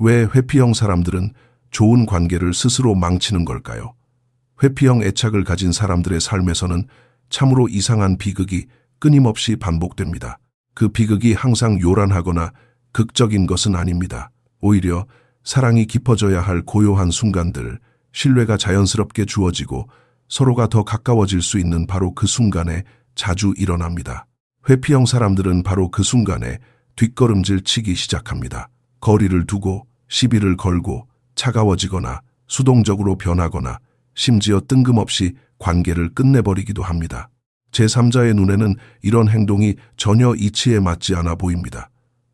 왜 회피형 사람들은 좋은 관계를 스스로 망치는 걸까요? 회피형 애착을 가진 사람들의 삶에서는 참으로 이상한 비극이 끊임없이 반복됩니다. 그 비극이 항상 요란하거나 극적인 것은 아닙니다. 오히려 사랑이 깊어져야 할 고요한 순간들, 신뢰가 자연스럽게 주어지고 서로가 더 가까워질 수 있는 바로 그 순간에 자주 일어납니다. 회피형 사람들은 바로 그 순간에 뒷걸음질 치기 시작합니다. 거리를 두고 시비를 걸고 차가워지거나 수동적으로 변하거나 심지어 뜬금없이 관계를 끝내버리기도 합니다. 제3자의 눈에는 이런 행동이 전혀 이치에 맞지 않아 보입니다.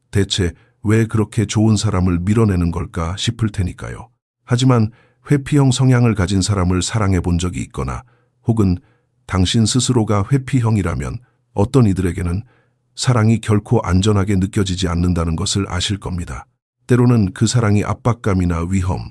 대체 왜 그렇게 좋은 사람을 밀어내는 걸까 싶을 테니까요. 하지만 회피형 성향을 가진 사람을 사랑해 본 적이 있거나 혹은 당신 스스로가 회피형이라면 어떤 이들에게는 사랑이 결코 안전하게 느껴지지 않는다는 것을 아실 겁니다. 때로는 그 사랑이 압박감이나 위험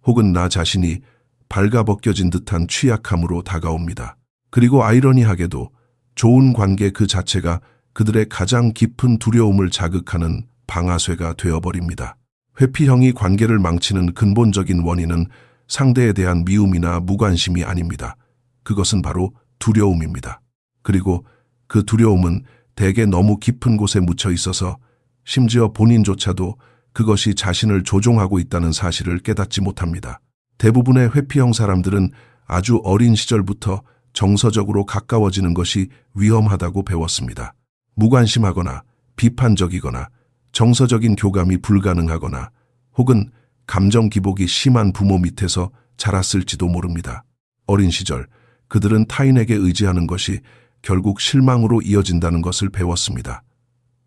혹은 나 자신이 발가벗겨진 듯한 취약함으로 다가옵니다. 그리고 아이러니하게도 좋은 관계 그 자체가 그들의 가장 깊은 두려움을 자극하는 방아쇠가 되어버립니다. 회피형이 관계를 망치는 근본적인 원인은 상대에 대한 미움이나 무관심이 아닙니다. 그것은 바로 두려움입니다. 그리고 그 두려움은 대개 너무 깊은 곳에 묻혀 있어서 심지어 본인조차도 그것이 자신을 조종하고 있다는 사실을 깨닫지 못합니다. 대부분의 회피형 사람들은 아주 어린 시절부터 정서적으로 가까워지는 것이 위험하다고 배웠습니다. 무관심하거나 비판적이거나 정서적인 교감이 불가능하거나 혹은 감정 기복이 심한 부모 밑에서 자랐을지도 모릅니다. 어린 시절 그들은 타인에게 의지하는 것이 결국 실망으로 이어진다는 것을 배웠습니다.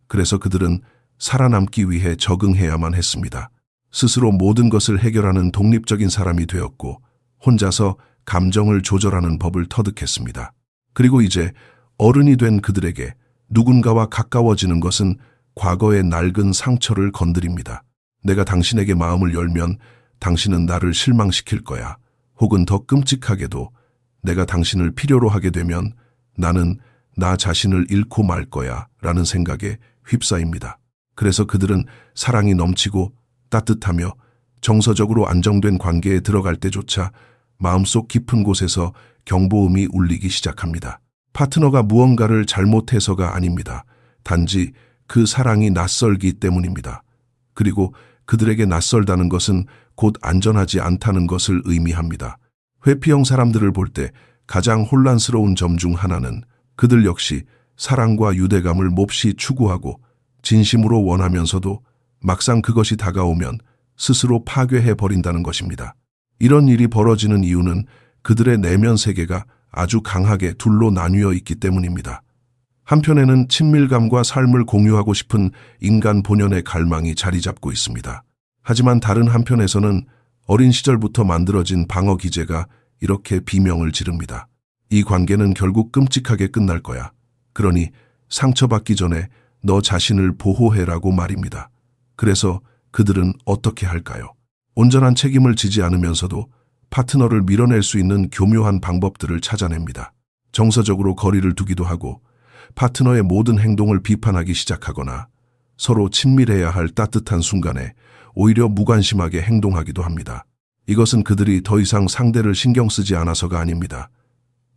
그래서 그들은 살아남기 위해 적응해야만 했습니다. 스스로 모든 것을 해결하는 독립적인 사람이 되었고 혼자서 감정을 조절하는 법을 터득했습니다. 그리고 이제 어른이 된 그들에게 누군가와 가까워지는 것은 과거의 낡은 상처를 건드립니다. 내가 당신에게 마음을 열면 당신은 나를 실망시킬 거야. 혹은 더 끔찍하게도 내가 당신을 필요로 하게 되면 나는 나 자신을 잃고 말 거야 라는 생각에 휩싸입니다. 그래서 그들은 사랑이 넘치고 따뜻하며 정서적으로 안정된 관계에 들어갈 때조차 마음속 깊은 곳에서 경보음이 울리기 시작합니다. 파트너가 무언가를 잘못해서가 아닙니다. 단지 그 사랑이 낯설기 때문입니다. 그리고 그들에게 낯설다는 것은 곧 안전하지 않다는 것을 의미합니다. 회피형 사람들을 볼 때 가장 혼란스러운 점 중 하나는 그들 역시 사랑과 유대감을 몹시 추구하고 진심으로 원하면서도 막상 그것이 다가오면 스스로 파괴해버린다는 것입니다. 이런 일이 벌어지는 이유는 그들의 내면 세계가 아주 강하게 둘로 나뉘어 있기 때문입니다. 한편에는 친밀감과 삶을 공유하고 싶은 인간 본연의 갈망이 자리 잡고 있습니다. 하지만 다른 한편에서는 어린 시절부터 만들어진 방어 기제가 이렇게 비명을 지릅니다. 이 관계는 결국 끔찍하게 끝날 거야. 그러니 상처받기 전에 너 자신을 보호해라고 말입니다. 그래서 그들은 어떻게 할까요? 온전한 책임을 지지 않으면서도 파트너를 밀어낼 수 있는 교묘한 방법들을 찾아냅니다. 정서적으로 거리를 두기도 하고 파트너의 모든 행동을 비판하기 시작하거나 서로 친밀해야 할 따뜻한 순간에 오히려 무관심하게 행동하기도 합니다. 이것은 그들이 더 이상 상대를 신경 쓰지 않아서가 아닙니다.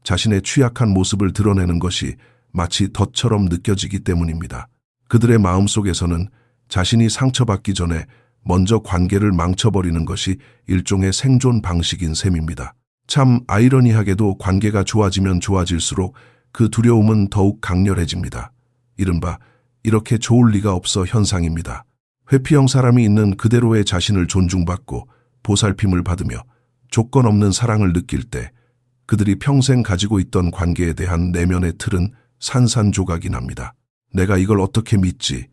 자신의 취약한 모습을 드러내는 것이 마치 덫처럼 느껴지기 때문입니다. 그들의 마음속에서는 자신이 상처받기 전에 먼저 관계를 망쳐버리는 것이 일종의 생존 방식인 셈입니다. 참 아이러니하게도 관계가 좋아지면 좋아질수록 그 두려움은 더욱 강렬해집니다. 이른바 이렇게 좋을 리가 없어 현상입니다. 회피형 사람이 있는 그대로의 자신을 존중받고 보살핌을 받으며 조건 없는 사랑을 느낄 때 그들이 평생 가지고 있던 관계에 대한 내면의 틀은 산산조각이 납니다. 내가 이걸 어떻게 믿지?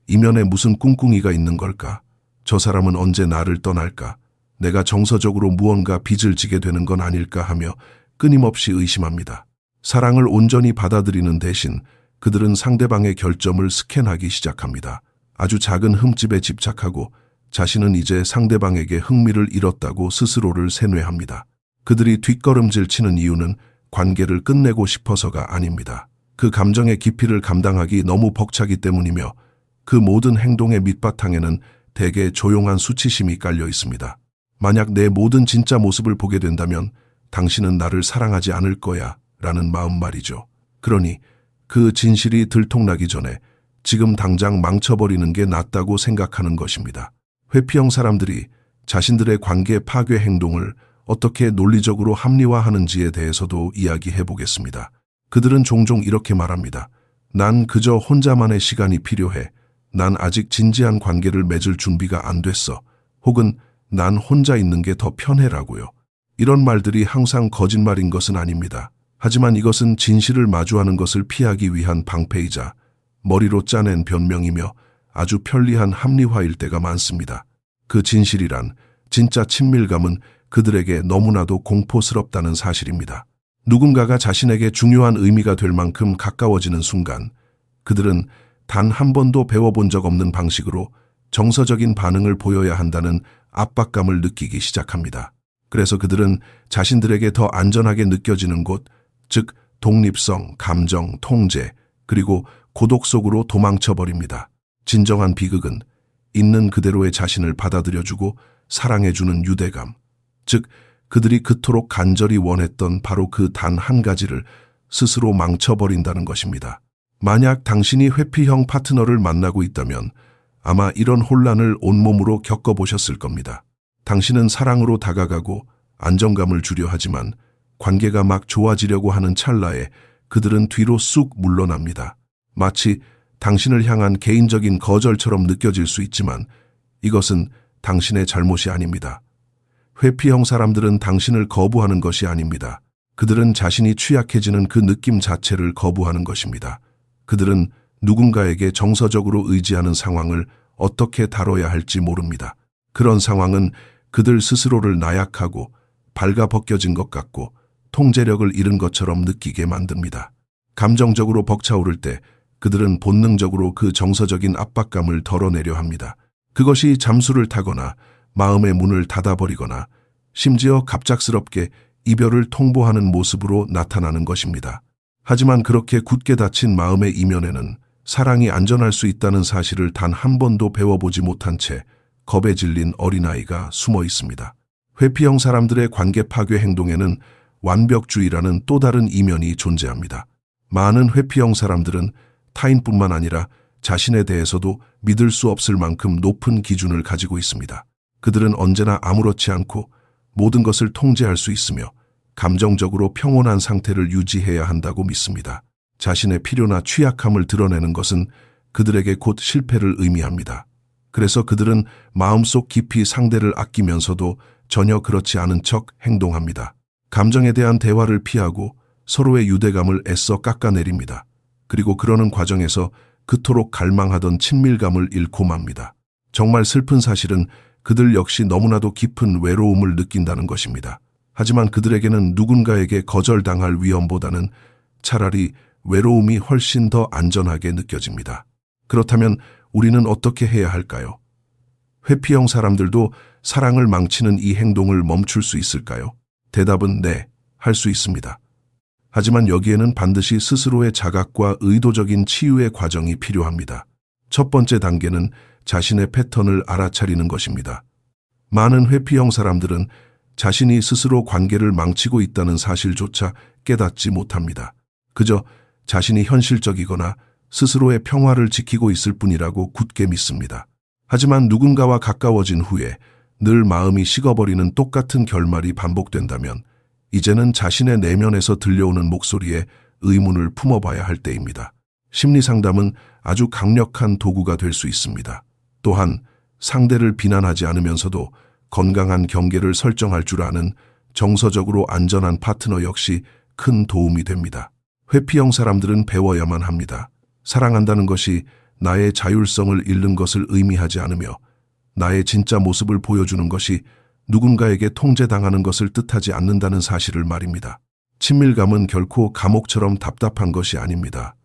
이면에 무슨 꿍꿍이가 있는 걸까? 저 사람은 언제 나를 떠날까? 내가 정서적으로 무언가 빚을 지게 되는 건 아닐까 하며 끊임없이 의심합니다. 사랑을 온전히 받아들이는 대신 그들은 상대방의 결점을 스캔하기 시작합니다. 아주 작은 흠집에 집착하고 자신은 이제 상대방에게 흥미를 잃었다고 스스로를 세뇌합니다. 그들이 뒷걸음질 치는 이유는 관계를 끝내고 싶어서가 아닙니다. 그 감정의 깊이를 감당하기 너무 벅차기 때문이며 그 모든 행동의 밑바탕에는 대개 조용한 수치심이 깔려 있습니다. 만약 내 모든 진짜 모습을 보게 된다면 당신은 나를 사랑하지 않을 거야 라는 마음 말이죠. 그러니 그 진실이 들통나기 전에 지금 당장 망쳐버리는 게 낫다고 생각하는 것입니다. 회피형 사람들이 자신들의 관계 파괴 행동을 어떻게 논리적으로 합리화하는지에 대해서도 이야기해 보겠습니다. 그들은 종종 이렇게 말합니다. 난 그저 혼자만의 시간이 필요해. 난 아직 진지한 관계를 맺을 준비가 안 됐어. 혹은 난 혼자 있는 게 더 편해라고요. 이런 말들이 항상 거짓말인 것은 아닙니다. 하지만 이것은 진실을 마주하는 것을 피하기 위한 방패이자 머리로 짜낸 변명이며 아주 편리한 합리화일 때가 많습니다. 그 진실이란, 진짜 친밀감은 그들에게 너무나도 공포스럽다는 사실입니다. 누군가가 자신에게 중요한 의미가 될 만큼 가까워지는 순간 그들은 단 한 번도 배워본 적 없는 방식으로 정서적인 반응을 보여야 한다는 압박감을 느끼기 시작합니다. 그래서 그들은 자신들에게 더 안전하게 느껴지는 곳, 즉 독립성, 감정, 통제, 그리고 고독 속으로 도망쳐버립니다. 진정한 비극은 있는 그대로의 자신을 받아들여주고 사랑해주는 유대감, 즉 그들이 그토록 간절히 원했던 바로 그 단 한 가지를 스스로 망쳐버린다는 것입니다. 만약 당신이 회피형 파트너를 만나고 있다면 아마 이런 혼란을 온몸으로 겪어보셨을 겁니다. 당신은 사랑으로 다가가고 안정감을 주려 하지만 관계가 막 좋아지려고 하는 찰나에 그들은 뒤로 쑥 물러납니다. 마치 당신을 향한 개인적인 거절처럼 느껴질 수 있지만 이것은 당신의 잘못이 아닙니다. 회피형 사람들은 당신을 거부하는 것이 아닙니다. 그들은 자신이 취약해지는 그 느낌 자체를 거부하는 것입니다. 그들은 누군가에게 정서적으로 의지하는 상황을 어떻게 다뤄야 할지 모릅니다. 그런 상황은 그들 스스로를 나약하고 발가벗겨진 것 같고 통제력을 잃은 것처럼 느끼게 만듭니다. 감정적으로 벅차오를 때 그들은 본능적으로 그 정서적인 압박감을 덜어내려 합니다. 그것이 잠수를 타거나 마음의 문을 닫아버리거나 심지어 갑작스럽게 이별을 통보하는 모습으로 나타나는 것입니다. 하지만 그렇게 굳게 닫힌 마음의 이면에는 사랑이 안전할 수 있다는 사실을 단 한 번도 배워보지 못한 채 겁에 질린 어린아이가 숨어 있습니다. 회피형 사람들의 관계 파괴 행동에는 완벽주의라는 또 다른 이면이 존재합니다. 많은 회피형 사람들은 타인뿐만 아니라 자신에 대해서도 믿을 수 없을 만큼 높은 기준을 가지고 있습니다. 그들은 언제나 아무렇지 않고 모든 것을 통제할 수 있으며 감정적으로 평온한 상태를 유지해야 한다고 믿습니다. 자신의 필요나 취약함을 드러내는 것은 그들에게 곧 실패를 의미합니다. 그래서 그들은 마음속 깊이 상대를 아끼면서도 전혀 그렇지 않은 척 행동합니다. 감정에 대한 대화를 피하고 서로의 유대감을 애써 깎아내립니다. 그리고 그러는 과정에서 그토록 갈망하던 친밀감을 잃고 맙니다. 정말 슬픈 사실은 그들 역시 너무나도 깊은 외로움을 느낀다는 것입니다. 하지만 그들에게는 누군가에게 거절당할 위험보다는 차라리 외로움이 훨씬 더 안전하게 느껴집니다. 그렇다면 우리는 어떻게 해야 할까요? 회피형 사람들도 사랑을 망치는 이 행동을 멈출 수 있을까요? 대답은 네, 할 수 있습니다. 하지만 여기에는 반드시 스스로의 자각과 의도적인 치유의 과정이 필요합니다. 첫 번째 단계는 자신의 패턴을 알아차리는 것입니다. 많은 회피형 사람들은 자신이 스스로 관계를 망치고 있다는 사실조차 깨닫지 못합니다. 그저 자신이 현실적이거나 스스로의 평화를 지키고 있을 뿐이라고 굳게 믿습니다. 하지만 누군가와 가까워진 후에 늘 마음이 식어버리는 똑같은 결말이 반복된다면 이제는 자신의 내면에서 들려오는 목소리에 의문을 품어봐야 할 때입니다. 심리상담은 아주 강력한 도구가 될 수 있습니다. 또한 상대를 비난하지 않으면서도 건강한 경계를 설정할 줄 아는 정서적으로 안전한 파트너 역시 큰 도움이 됩니다. 회피형 사람들은 배워야만 합니다. 사랑한다는 것이 나의 자율성을 잃는 것을 의미하지 않으며 나의 진짜 모습을 보여주는 것이 누군가에게 통제당하는 것을 뜻하지 않는다는 사실을 말입니다. 친밀감은 결코 감옥처럼 답답한 것이 아닙니다.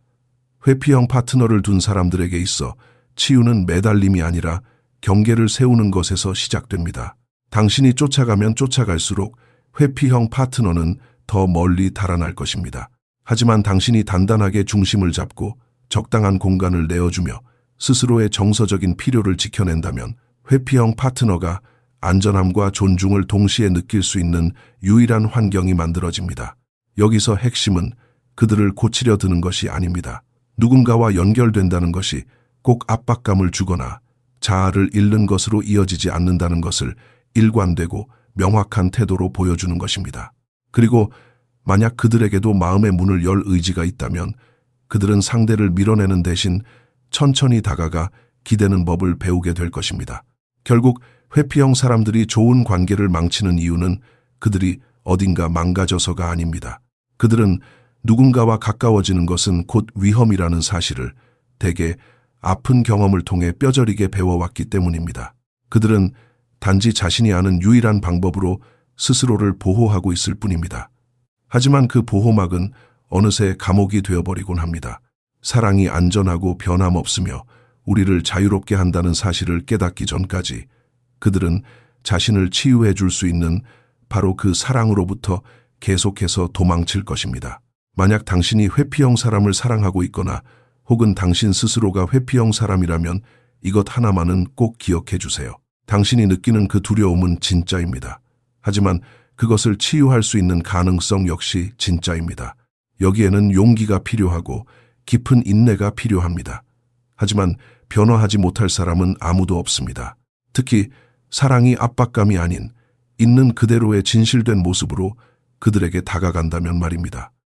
회피형 파트너를 둔 사람들에게 있어 치유는 매달림이 아니라 경계를 세우는 것에서 시작됩니다. 당신이 쫓아가면 쫓아갈수록 회피형 파트너는 더 멀리 달아날 것입니다. 하지만 당신이 단단하게 중심을 잡고 적당한 공간을 내어주며 스스로의 정서적인 필요를 지켜낸다면 회피형 파트너가 안전함과 존중을 동시에 느낄 수 있는 유일한 환경이 만들어집니다. 여기서 핵심은 그들을 고치려 드는 것이 아닙니다. 누군가와 연결된다는 것이 꼭 압박감을 주거나 자아를 잃는 것으로 이어지지 않는다는 것을 일관되고 명확한 태도로 보여주는 것입니다. 그리고 만약 그들에게도 마음의 문을 열 의지가 있다면 그들은 상대를 밀어내는 대신 천천히 다가가 기대는 법을 배우게 될 것입니다. 결국 회피형 사람들이 좋은 관계를 망치는 이유는 그들이 어딘가 망가져서가 아닙니다. 그들은 누군가와 가까워지는 것은 곧 위험이라는 사실을 대개 아픈 경험을 통해 뼈저리게 배워왔기 때문입니다. 그들은 단지 자신이 아는 유일한 방법으로 스스로를 보호하고 있을 뿐입니다. 하지만 그 보호막은 어느새 감옥이 되어버리곤 합니다. 사랑이 안전하고 변함없으며 우리를 자유롭게 한다는 사실을 깨닫기 전까지 그들은 자신을 치유해 줄 수 있는 바로 그 사랑으로부터 계속해서 도망칠 것입니다. 만약 당신이 회피형 사람을 사랑하고 있거나 혹은 당신 스스로가 회피형 사람이라면 이것 하나만은 꼭 기억해 주세요. 당신이 느끼는 그 두려움은 진짜입니다. 하지만 그것을 치유할 수 있는 가능성 역시 진짜입니다. 여기에는 용기가 필요하고 깊은 인내가 필요합니다. 하지만 변화하지 못할 사람은 아무도 없습니다. 특히 사랑이 압박감이 아닌 있는 그대로의 진실된 모습으로 그들에게 다가간다면 말입니다.